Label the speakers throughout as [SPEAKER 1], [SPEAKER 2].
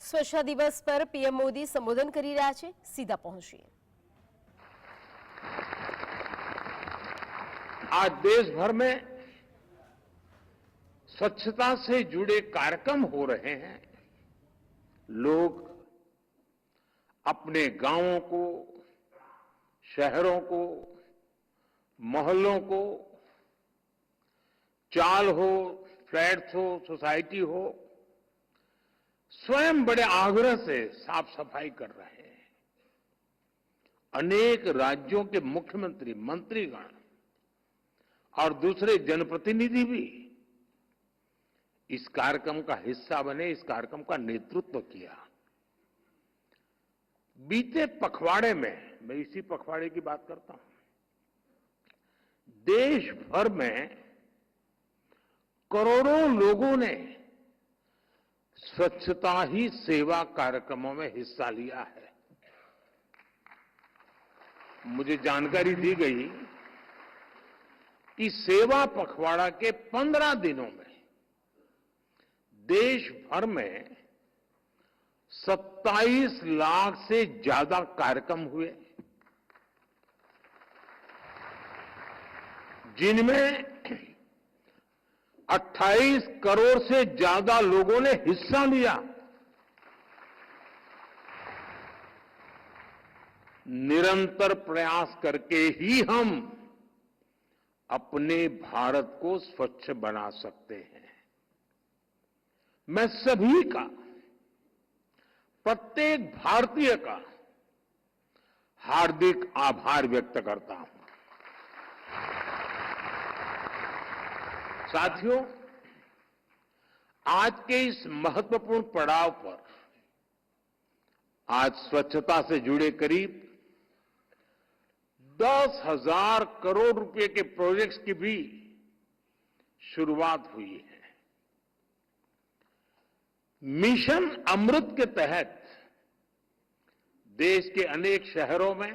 [SPEAKER 1] स्वच्छता दिवस पर पीएम मोदी संबोधन કરી રહ્યા છે। સીધા પહોંચીએ।
[SPEAKER 2] आज देश भर में स्वच्छता से जुड़े कार्यक्रम हो रहे हैं। लोग अपने गांवों को, शहरों को, मोहल्लों को, चाल हो, फ्लैट्स हो, सोसाइटी हो, स्वयं बड़े आग्रह से साफ सफाई कर रहे हैं। अनेक राज्यों के मुख्यमंत्री, मंत्रीगण और दूसरे जनप्रतिनिधि भी इस कार्यक्रम का हिस्सा बने, इस कार्यक्रम का नेतृत्व किया। बीते पखवाड़े में, मैं इसी पखवाड़े की बात करता हूं, देश भर में करोड़ों लोगों ने स्वच्छता ही सेवा कार्यक्रमों में हिस्सा लिया है। मुझे जानकारी दी गई कि सेवा पखवाड़ा के 15 दिनों में देश भर में 27 लाख से ज्यादा कार्यक्रम हुए, जिनमें 28 करोड़ से ज्यादा लोगों ने हिस्सा लिया। निरंतर प्रयास करके ही हम अपने भारत को स्वच्छ बना सकते हैं। मैं सभी का, प्रत्येक भारतीय का हार्दिक आभार व्यक्त करता हूं। साथियों, आज के इस महत्वपूर्ण पड़ाव पर आज स्वच्छता से जुड़े करीब 10,000 करोड़ रुपए के प्रोजेक्ट्स की भी शुरुआत हुई है। मिशन अमृत के तहत देश के अनेक शहरों में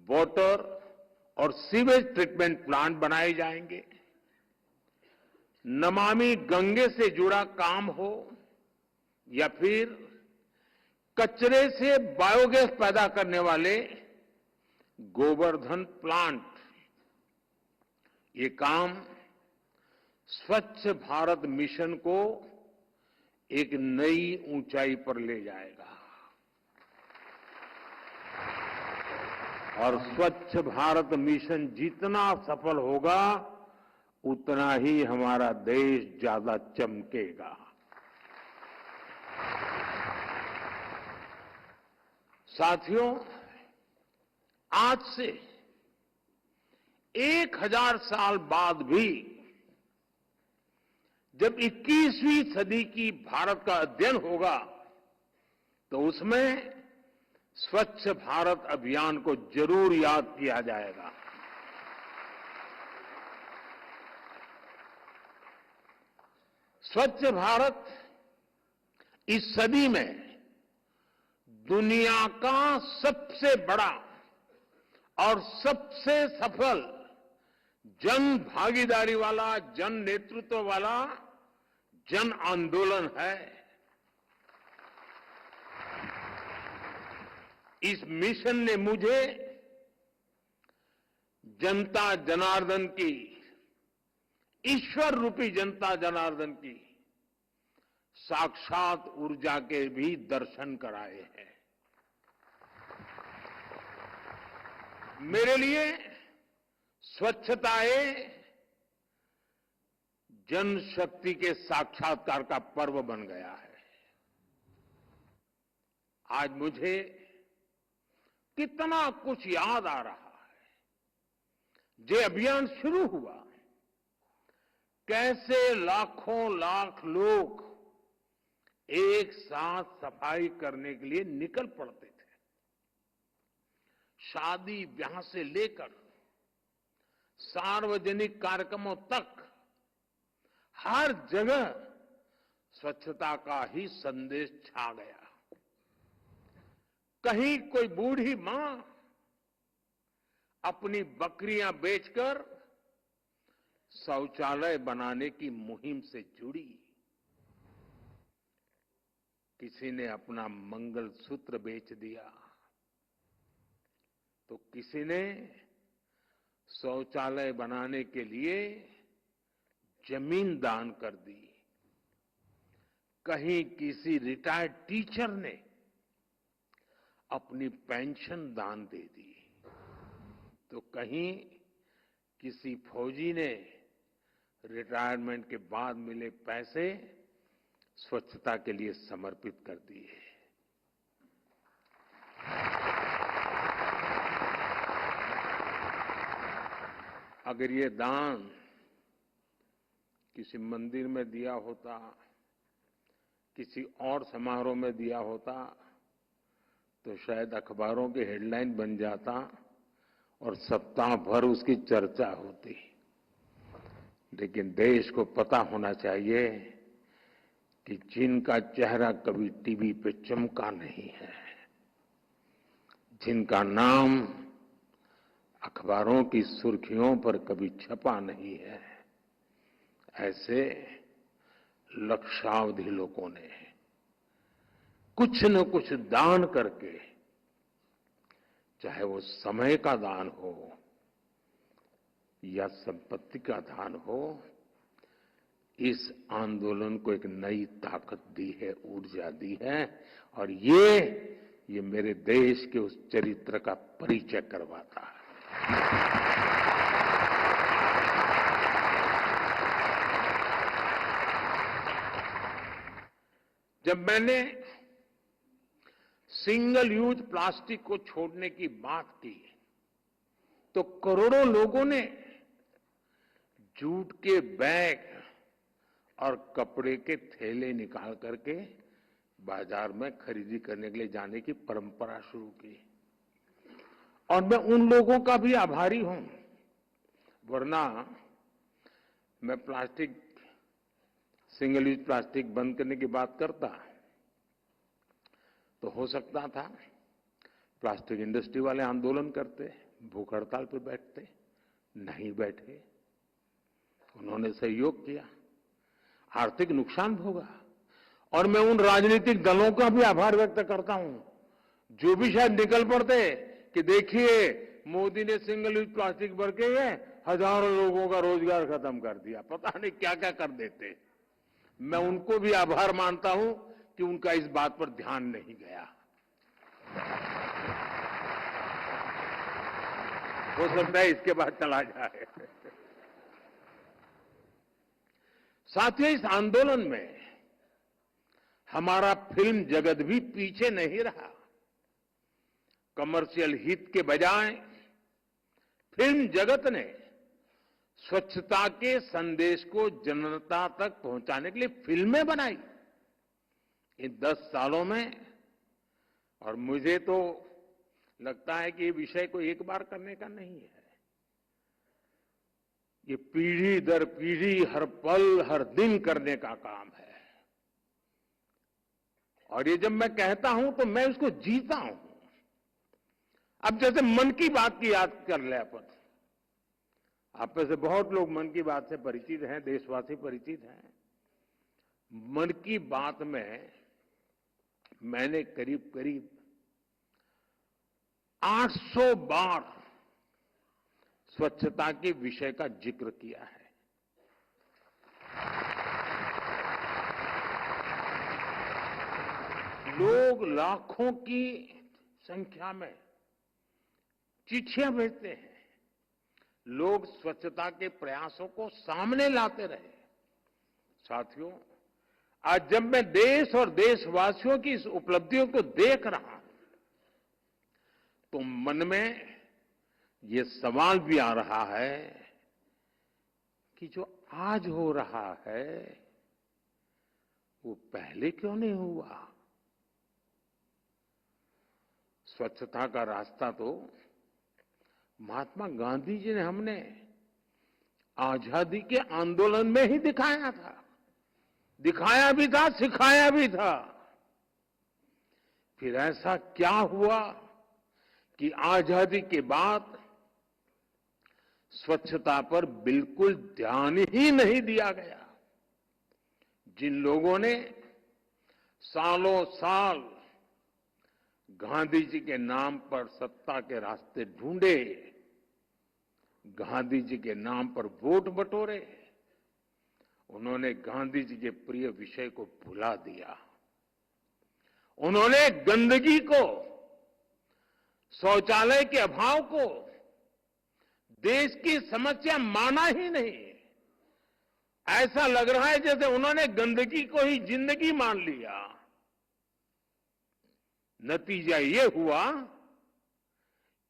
[SPEAKER 2] वाटर और सीवेज ट्रीटमेंट प्लांट बनाए जाएंगे। नमामि गंगे से जुड़ा काम हो या फिर कचरे से बायोगैस पैदा करने वाले गोवर्धन प्लांट, ये काम स्वच्छ भारत मिशन को एक नई ऊंचाई पर ले जाएगा। और स्वच्छ भारत मिशन जितना सफल होगा, उतना ही हमारा देश ज्यादा चमकेगा। साथियों, आज से 1000 साल बाद भी जब 21वीं सदी की भारत का अध्ययन होगा, तो उसमें स्वच्छ भारत अभियान को जरूर याद किया जाएगा। स्वच्छ भारत इस सदी में दुनिया का सबसे बड़ा और सबसे सफल जन भागीदारी वाला, जन नेतृत्व वाला जन आंदोलन है। इस मिशन ने मुझे जनता जनार्दन की, ईश्वर रूपी जनता जनार्दन की साक्षात ऊर्जा के भी दर्शन कराए हैं। मेरे लिए स्वच्छताएं जनशक्ति के साक्षात्कार का पर्व बन गया है। आज मुझे कितना कुछ याद आ रहा है। ये अभियान शुरू हुआ, कैसे लाखों लाख लोग एक साथ सफाई करने के लिए निकल पड़ते थे। शादी ब्याह से लेकर सार्वजनिक कार्यक्रमों तक हर जगह स्वच्छता का ही संदेश छा गया। कहीं कोई बूढ़ी मां अपनी बकरियां बेचकर शौचालय बनाने की मुहिम से जुड़ी। किसी ने अपना मंगलसूत्र बेच दिया, तो किसी ने शौचालय बनाने के लिए जमीन दान कर दी, कहीं किसी रिटायर्ड टीचर ने अपनी पेंशन दान दे दी, तो कहीं किसी फौजी ने रिटायरमेंट के बाद मिले पैसे स्वच्छता के लिए समर्पित कर दिए। अगर ये दान किसी मंदिर में दिया होता, किसी और समारोह में दिया होता, तो शायद अखबारों की हेडलाइन बन जाता और सप्ताह भर उसकी चर्चा होती। लेकिन देश को पता होना चाहिए कि जिनका चेहरा कभी टीवी पे चमका नहीं है, जिनका नाम अखबारों की सुर्खियों पर कभी छपा नहीं है, ऐसे लक्षावधि लोगों ने कुछ न कुछ दान करके, चाहे वो समय का दान हो या संपत्ति का दान हो, इस आंदोलन को एक नई ताकत दी है, ऊर्जा दी है, और ये मेरे देश के उस चरित्र का परिचय करवाता है। जब मैंने सिंगल यूज प्लास्टिक को छोड़ने की बात की, तो करोड़ों लोगों ने जूट के बैग और कपड़े के थैले निकाल करके बाजार में खरीदी करने के लिए जाने की परंपरा शुरू की, और मैं उन लोगों का भी आभारी हूं, वरना मैं प्लास्टिक, सिंगल यूज प्लास्टिक बंद करने की बात करता तो हो सकता था प्लास्टिक इंडस्ट्री वाले आंदोलन करते, भूख हड़ताल पर बैठते, नहीं बैठे, उन्होंने सहयोग किया, आर्थिक नुकसान भोगा। और मैं उन राजनीतिक दलों का भी आभार व्यक्त करता हूं जो भी शायद निकल पड़ते कि देखिए मोदी ने सिंगल यूज प्लास्टिक भर के हजारों लोगों का रोजगार खत्म कर दिया, पता नहीं क्या क्या कर देते। मैं उनको भी आभार मानता हूं कि उनका इस बात पर ध्यान नहीं गया। हो सकता है इसके बाद चला जाए। साथियों, इस आंदोलन में हमारा फिल्म जगत भी पीछे नहीं रहा। कमर्शियल हित के बजाय फिल्म जगत ने स्वच्छता के संदेश को जनता तक पहुंचाने के लिए फिल्में बनाई इन 10 सालों में, और मुझे तो लगता है कि ये विषय को एक बार करने का नहीं है, ये पीढ़ी दर पीढ़ी हर पल हर दिन करने का काम है। और ये जब मैं कहता हूं तो मैं उसको जीता हूं। अब जैसे मन की बात की याद कर ले अपन, आप में से बहुत लोग मन की बात से परिचित हैं, देशवासी परिचित हैं। मन की बात में मैंने करीब करीब 800 बार स्वच्छता के विषय का जिक्र किया है। लोग लाखों की संख्या में चिट्ठियां भेजते हैं, लोग स्वच्छता के प्रयासों को सामने लाते रहे। साथियों, आज जब मैं देश और देशवासियों की इस उपलब्धियों को देख रहा हूं, तो मन में ये सवाल भी आ रहा है कि जो आज हो रहा है वो पहले क्यों नहीं हुआ। स्वच्छता का रास्ता तो महात्मा गांधी जी ने हमने आजादी के आंदोलन में ही दिखाया था, दिखाया भी था, सिखाया भी था। फिर ऐसा क्या हुआ कि आजादी के बाद स्वच्छता पर बिल्कुल ध्यान ही नहीं दिया गया। जिन लोगों ने सालों साल गांधी जी के नाम पर सत्ता के रास्ते ढूंढे, गांधी जी के नाम पर वोट बटोरे, उन्होंने गांधी जी के प्रिय विषय को भुला दिया। उन्होंने गंदगी को, शौचालय के अभाव को देश की समस्या माना ही नहीं। ऐसा लग रहा है जैसे उन्होंने गंदगी को ही जिंदगी मान लिया। नतीजा ये हुआ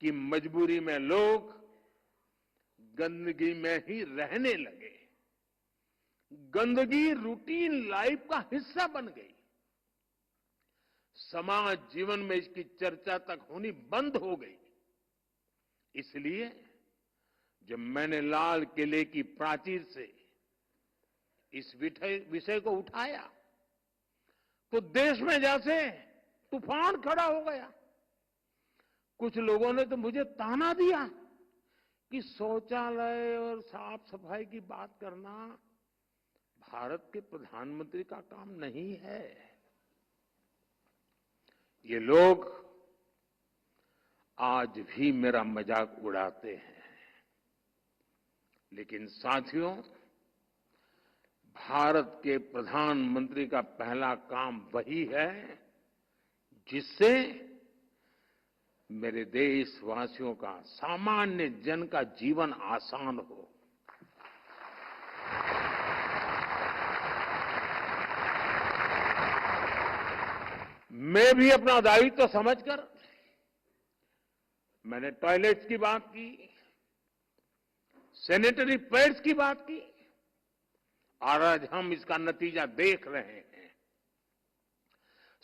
[SPEAKER 2] कि मजबूरी में लोग गंदगी में ही रहने लगे। गंदगी रूटीन लाइफ का हिस्सा बन गई। समाज जीवन में इसकी चर्चा तक होनी बंद हो गई। इसलिए जब मैंने लाल किले की प्राचीर से इस विषय को उठाया तो देश में जैसे तूफान खड़ा हो गया। कुछ लोगों ने तो मुझे ताना दिया कि शौचालय और साफ सफाई की बात करना भारत के प्रधानमंत्री का काम नहीं है। ये लोग आज भी मेरा मजाक उड़ाते हैं। लेकिन साथियों, भारत के प्रधानमंत्री का पहला काम वही है जिससे मेरे देशवासियों का, सामान्य जन का जीवन आसान हो। मैं भी अपना दायित्व समझकर मैंने टॉयलेट्स की बात की, सैनिटरी पैड्स की बात की, और आज हम इसका नतीजा देख रहे हैं।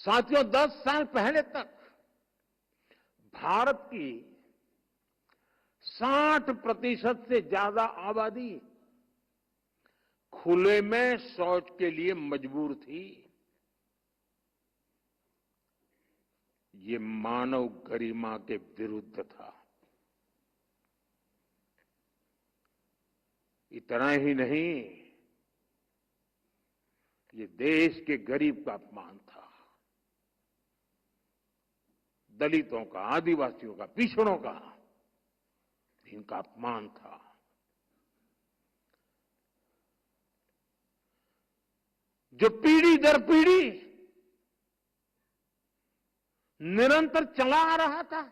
[SPEAKER 2] साथियों, 10 साल पहले तक भारत की 60% से ज्यादा आबादी खुले में शौच के लिए मजबूर थी। ये मानव गरिमा के विरुद्ध था। इतना ही नहीं, ये देश के गरीब का अपमान था। दलितों का, आदिवासियों का, पिछड़ों का इनका अपमान था। जो पीढ़ी दर पीढ़ी निरंतर चला आ रहा था।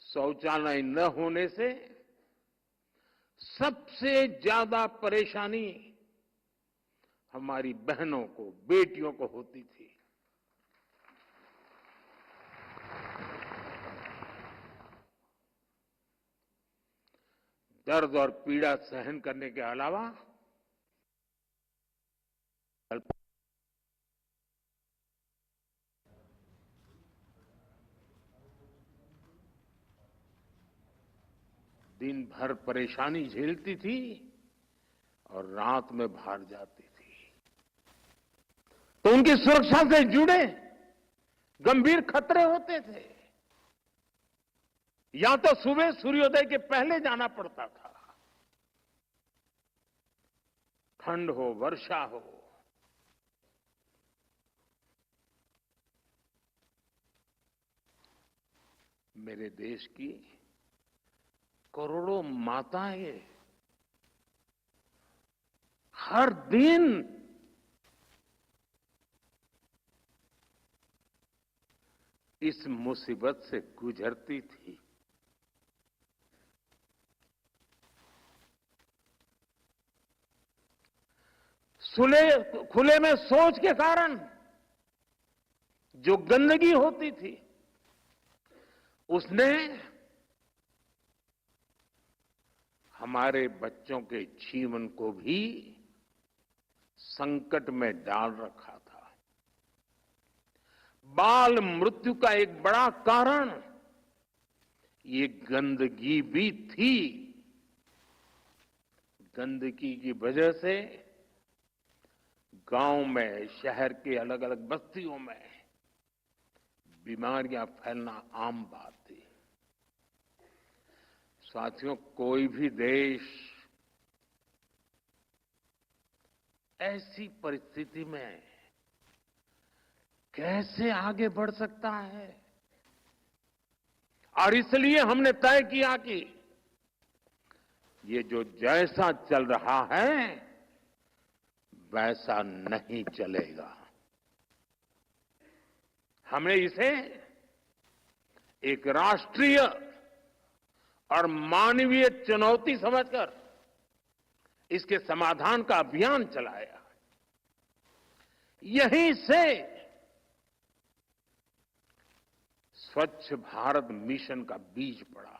[SPEAKER 2] शौचालय न होने से सबसे ज्यादा परेशानी हमारी बहनों को, बेटियों को होती थी। दर्द और पीड़ा सहन करने के अलावा दिन भर परेशानी झेलती थी और रात में बाहर जाती थी। तो उनकी सुरक्षा से जुड़े गंभीर खतरे होते थे। या तो सुबह सूर्योदय के पहले जाना पड़ता था, ठंड हो, वर्षा हो। मेरे देश की करोड़ों माताएं हर दिन इस मुसीबत से गुजरती थी। खुले में शौच के कारण जो गंदगी होती थी उसने हमारे बच्चों के जीवन को भी संकट में डाल रखा था। बाल मृत्यु का एक बड़ा कारण ये गंदगी भी थी। गंदगी की वजह से गांव में, शहर के अलग अलग बस्तियों में बीमारियां फैलना आम बात थी। साथियों, कोई भी देश ऐसी परिस्थिति में कैसे आगे बढ़ सकता है। और इसलिए हमने तय किया कि ये जो जैसा चल रहा है वैसा नहीं चलेगा। हमने इसे एक राष्ट्रीय और मानवीय चुनौती समझकर इसके समाधान का अभियान चलाया। यहीं से स्वच्छ भारत मिशन का बीज पड़ा।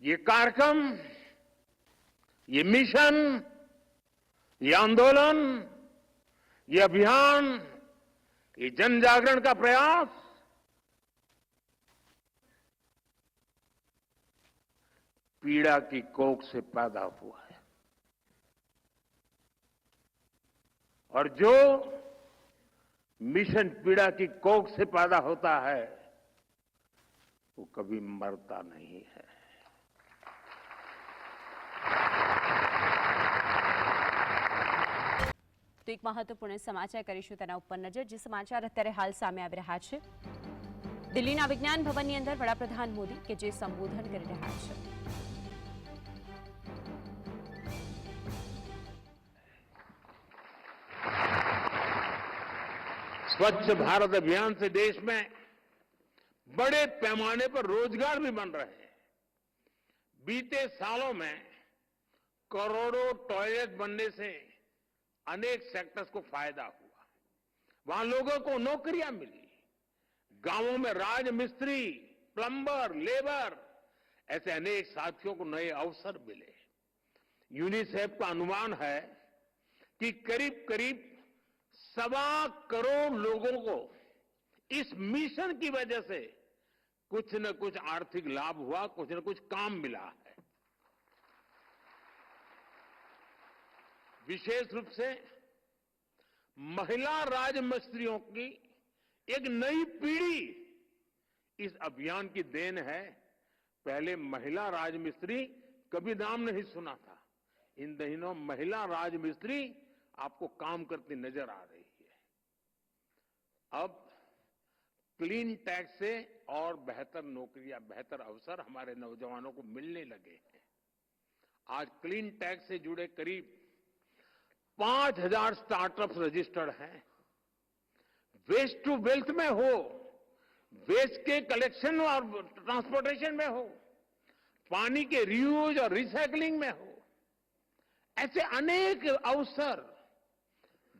[SPEAKER 2] ये कार्यक्रम, ये मिशन, ये आंदोलन, ये अभियान, ये जन जागरण का प्रयास पीड़ा की कोख से पैदा हुआ है। और जो मिशन पीड़ा की कोख से पैदा होता है वो कभी मरता नहीं है।
[SPEAKER 3] તો એક મહત્વપૂર્ણ સમાચાર કરીશું તેના ઉપર નજર, જે સમાચાર અત્યારે હાલ સામે આવી રહ્યા છે। દિલ્હીના વિજ્ઞાન ભવનની અંદર વડાપ્રધાન મોદી કે જે સંબોધન કરી રહ્યા છે।
[SPEAKER 2] स्वच्छ भारत अभियान से देश में बड़े पैमाने पर रोजगार भी बन रहे हैं। बीते सालों में करोड़ों टॉयलेट बनने से अनेक सेक्टर्स को फायदा हुआ। वहां लोगों को नौकरियां मिली। गांवों में राजमिस्त्री, प्लंबर, लेबर ऐसे अनेक साथियों को नए अवसर मिले। यूनिसेफ का अनुमान है कि करीब करीब 1.25 करोड़ लोगों को इस मिशन की वजह से कुछ न कुछ आर्थिक लाभ हुआ, कुछ न कुछ काम मिला है। विशेष रूप से महिला राजमिस्त्रियों की एक नई पीढ़ी इस अभियान की देन है। पहले महिला राजमिस्त्री कभी नाम नहीं सुना था। इन दिनों महिला राजमिस्त्री आपको काम करती नजर आ रही है। अब क्लीन टैक्स से और बेहतर नौकरियां, बेहतर अवसर हमारे नौजवानों को मिलने लगे हैं। आज क्लीन टैक्स से जुड़े करीब 5,000 स्टार्टअप्स रजिस्टर्ड हैं। वेस्ट टू वेल्थ में हो, वेस्ट के कलेक्शन और ट्रांसपोर्टेशन में हो, पानी के रीयूज और रिसाइकलिंग में हो, ऐसे अनेक अवसर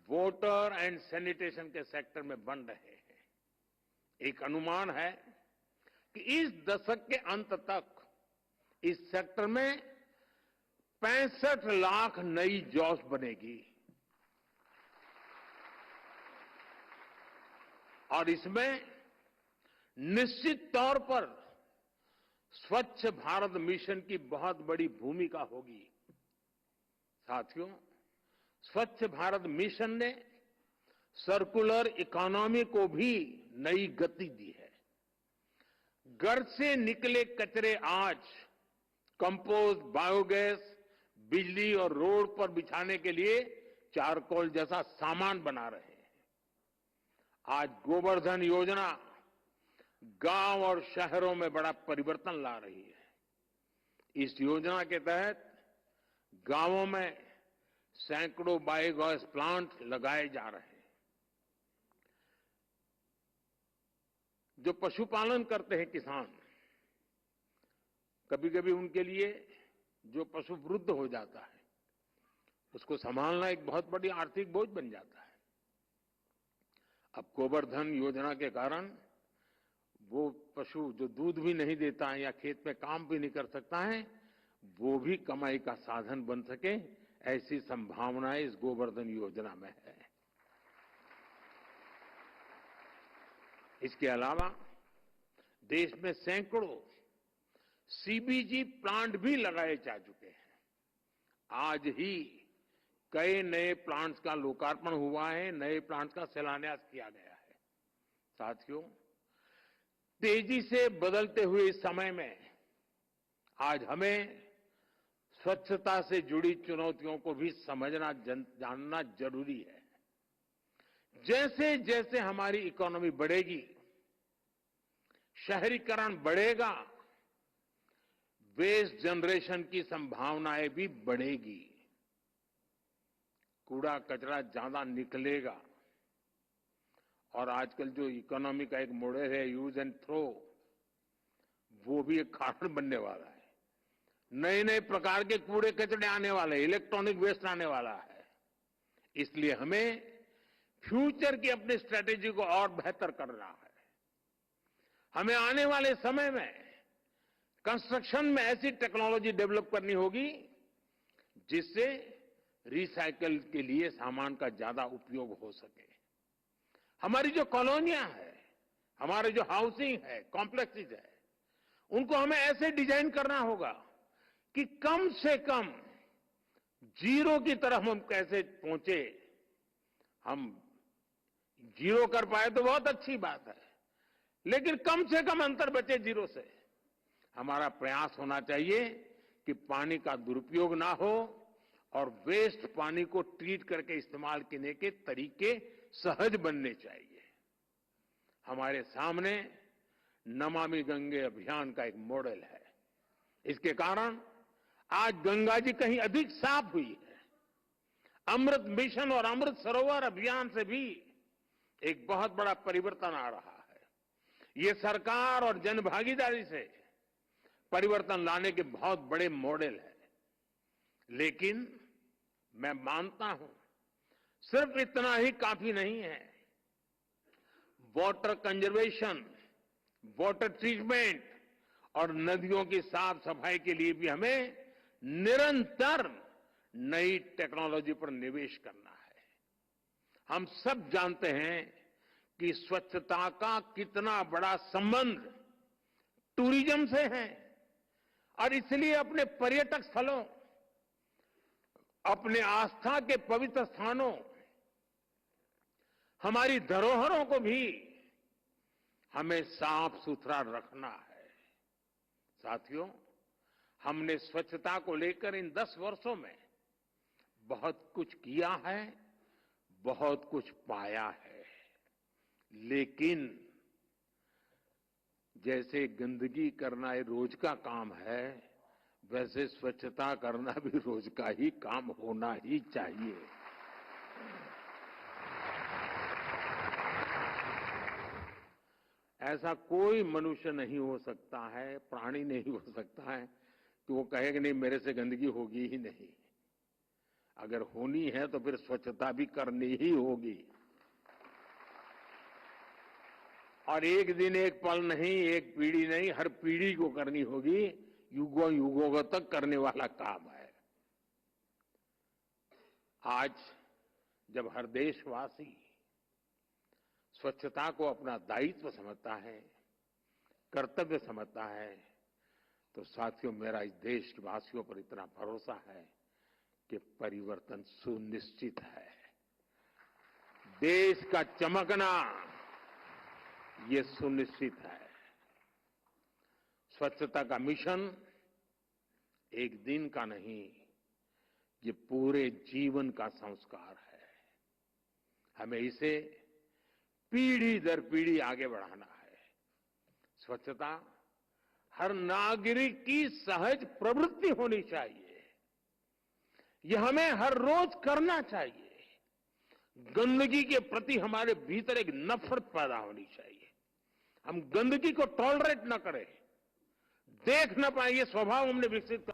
[SPEAKER 2] वाटर एंड सैनिटेशन के सेक्टर में बन रहे हैं। एक अनुमान है कि इस दशक के अंत तक इस सेक्टर में 65 लाख नई जॉब्स बनेगी। और इसमें निश्चित तौर पर स्वच्छ भारत मिशन की बहुत बड़ी भूमिका होगी। साथियों, स्वच्छ भारत मिशन ने सर्कुलर इकोनॉमी को भी नई गति दी है। घर से निकले कचरे आज कंपोस्ट, बायोगैस, बिजली और रोड पर बिछाने के लिए चारकोल जैसा सामान बना रहे हैं। आज गोवर्धन योजना गांव और शहरों में बड़ा परिवर्तन ला रही है। इस योजना के तहत गांवों में सैकड़ों बायोगैस प्लांट लगाए जा रहे हैं। जो पशुपालन करते हैं किसान, कभी कभी उनके लिए जो पशु वृद्ध हो जाता है उसको संभालना एक बहुत बड़ी आर्थिक बोझ बन जाता है। अब गोवर्धन योजना के कारण वो पशु जो दूध भी नहीं देता है या खेत में काम भी नहीं कर सकता है, वो भी कमाई का साधन बन सके, ऐसी संभावनाएं इस गोवर्धन योजना में है। इसके अलावा देश में सैकड़ों सीबीजी प्लांट भी लगाए जा चुके हैं। आज ही कई नए प्लांट्स का लोकार्पण हुआ है, नए प्लांट्स का शिलान्यास किया गया है। साथियों, तेजी से बदलते हुए इस समय में आज हमें स्वच्छता से जुड़ी चुनौतियों को भी समझना जानना जरूरी है। जैसे जैसे हमारी इकोनॉमी बढ़ेगी, शहरीकरण बढ़ेगा, वेस्ट जनरेशन की संभावनाएं भी बढ़ेगी, कूड़ा कचरा ज्यादा निकलेगा और आजकल जो इकोनॉमी का एक मॉडल है यूज एंड थ्रो, वो भी एक कारण बनने वाला है। नए नए प्रकार के कूड़े कचरे आने वाले, इलेक्ट्रॉनिक वेस्ट आने वाला है। इसलिए हमें फ्यूचर की अपनी स्ट्रेटेजी को और बेहतर करना है। हमें आने वाले समय में कंस्ट्रक्शन में ऐसी टेक्नोलॉजी डेवलप करनी होगी जिससे रिसाइकल के लिए सामान का ज्यादा उपयोग हो सके। हमारी जो कॉलोनियां है, हमारे जो हाउसिंग है, कॉम्प्लेक्सेस है, उनको हमें ऐसे डिजाइन करना होगा कि कम से कम जीरो की तरफ हम कैसे पहुंचे। हम जीरो कर पाए तो बहुत अच्छी बात है, लेकिन कम से कम अंतर बचे जीरो से। हमारा प्रयास होना चाहिए कि पानी का दुरुपयोग ना हो और वेस्ट पानी को ट्रीट करके इस्तेमाल करने के तरीके सहज बनने चाहिए। हमारे सामने नमामि गंगे अभियान का एक मॉडल है। इसके कारण आज गंगा जी कहीं अधिक साफ हुई है। अमृत मिशन और अमृत सरोवर अभियान से भी एक बहुत बड़ा परिवर्तन आ रहा है। ये सरकार और जनभागीदारी से परिवर्तन लाने के बहुत बड़े मॉडल है। लेकिन मैं मानता हूं सिर्फ इतना ही काफी नहीं है। वाटर कंजर्वेशन, वाटर ट्रीटमेंट और नदियों की साफ सफाई के लिए भी हमें निरंतर नई टेक्नोलॉजी पर निवेश करना है। हम सब जानते हैं कि स्वच्छता का कितना बड़ा संबंध टूरिज्म से है और इसलिए अपने पर्यटक स्थलों, अपने आस्था के पवित्र स्थानों, हमारी धरोहरों को भी हमें साफ सुथरा रखना है। साथियों, हमने स्वच्छता को लेकर इन 10 वर्षों में बहुत कुछ किया है, बहुत कुछ पाया है, लेकिन जैसे गंदगी करना ये रोज का काम है, वैसे स्वच्छता करना भी रोज का ही काम होना ही चाहिए। ऐसा कोई मनुष्य नहीं हो सकता है, प्राणी नहीं हो सकता है कि वो कहेगा नहीं मेरे से गंदगी होगी ही नहीं। अगर होनी है तो फिर स्वच्छता भी करनी ही होगी। और एक दिन एक पल नहीं, एक पीढ़ी नहीं, हर पीढ़ी को करनी होगी। युगों युगों तक करने वाला काम है। आज जब हर देशवासी स्वच्छता को अपना दायित्व समझता है, कर्तव्य समझता है, तो साथियों मेरा इस देश के वासियों पर इतना भरोसा है कि परिवर्तन सुनिश्चित है। देश का चमकना ये सुनिश्चित है। स्वच्छता का मिशन एक दिन का नहीं, ये पूरे जीवन का संस्कार है। हमें इसे पीढ़ी दर पीढ़ी आगे बढ़ाना है। स्वच्छता हर नागरिक की सहज प्रवृत्ति होनी चाहिए। यह हमें हर रोज करना चाहिए। गंदगी के प्रति हमारे भीतर एक नफरत पैदा होनी चाहिए। हम गंदगी को टॉलरेट न करें, देख न पाए, ये स्वभाव हमने विकसित कर